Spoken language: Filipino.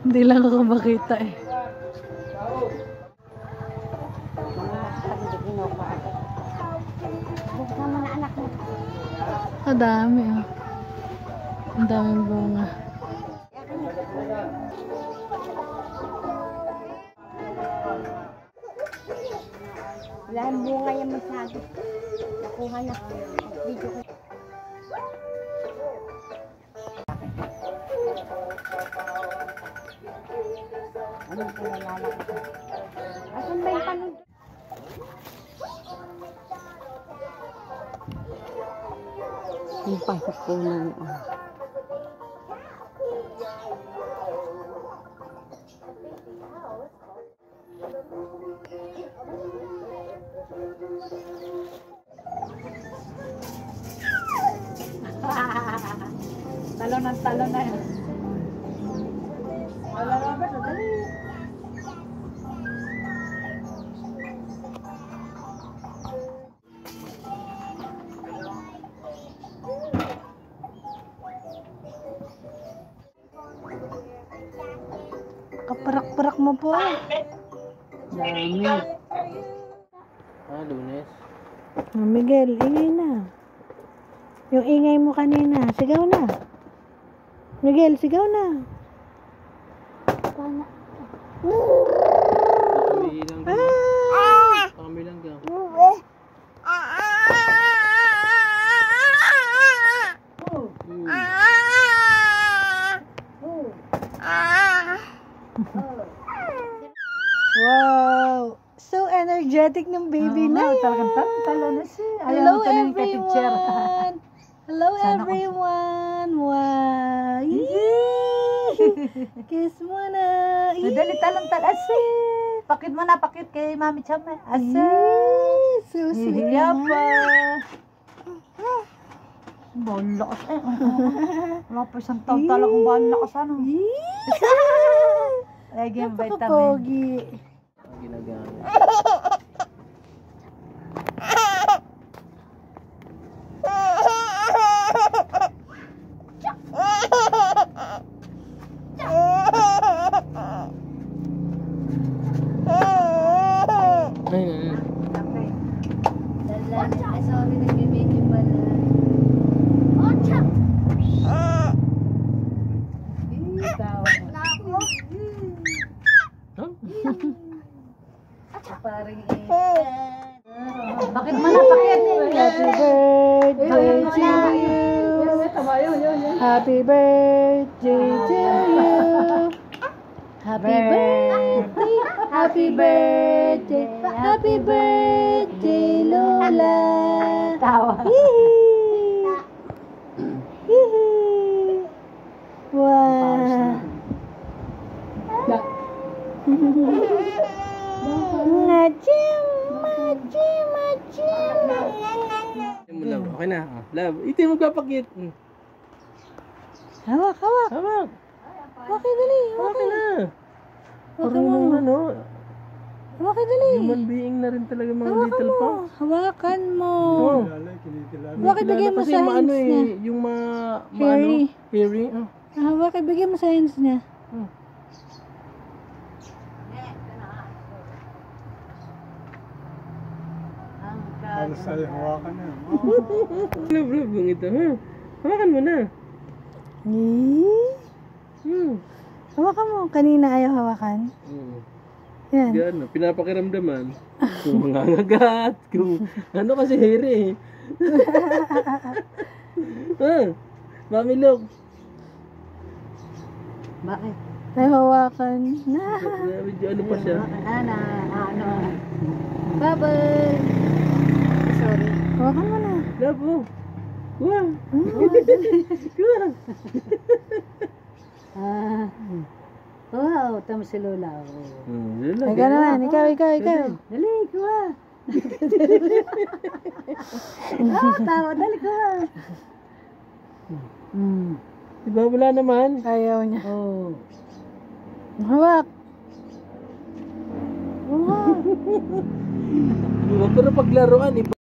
Hindi lang ako makita eh. Ang dami oh. Ang daming bunga. Wala ang bunga yung masyado. Nakuha na. Video ko. Anong pinalala ko? Asan ba yung tanong? Yung pasok ko ng... Talo ng talo na yan. Wala Robert, dali. Kaparak-parak mo po. Dami. Lunes. Miguel, ingay na. Yung ingay mo kanina, sigaw na. Miguel, sigaw na. Paano? Kami lang ka. Wow! So energetic ng baby na yan. Talagang talo na siya. Hello everyone! Hello everyone! Wow! Kiss mo na! Dali talong ase. Pakit mo na, pakit kay Mami Chama. Ase. So sweet Hiya naman. pa. Balakas eh. Wala pa isang taon talagang balakas ano. Lagi yung vitamin. Napaka-pogi. Ang ginagamit. Sorry, nag-video pala. Paring Bakit mo na, pakit. Happy birthday to you. Happy birthday to you. Happy birthday. Happy birthday. Happy birthday, Lola. Tawa. Wow. Majim, majim, majim. Okay na. Love. Ito yung magpapakit. Hawak, hawak. Hawak. Okay, dali. Okay na. Marunong Marunong na, no? Okay, dali. Human being na rin talaga mga Hawakan little mo. pa. Hawakan mo. Oh. Bakit bigyan mo sa hands niya? Yung Hairy. hairy. Bakit bigyan mo sa hands niya? Halos tayo hawakan na. Love, love yung ito, ha? Hawakan mo na. Hawakan mo. Kanina ayaw hawakan. Yan. Yan, pinapakiramdaman. Kung mangangagat, kung ano kasi hairy eh. Mami, look. Bakit? Ay, hawakan. Na. Medyo ano pa siya. Ano? Bubble. Sorry. Hawakan mo na. Love, oh. Wow. Wow, tama si Lola. Ikaw naman. Ikaw. Dali, kuha. Tawa, dali, kuha. Diba wala naman? Ayaw niya. Oh. Hawak. Pero paglaruan, iba.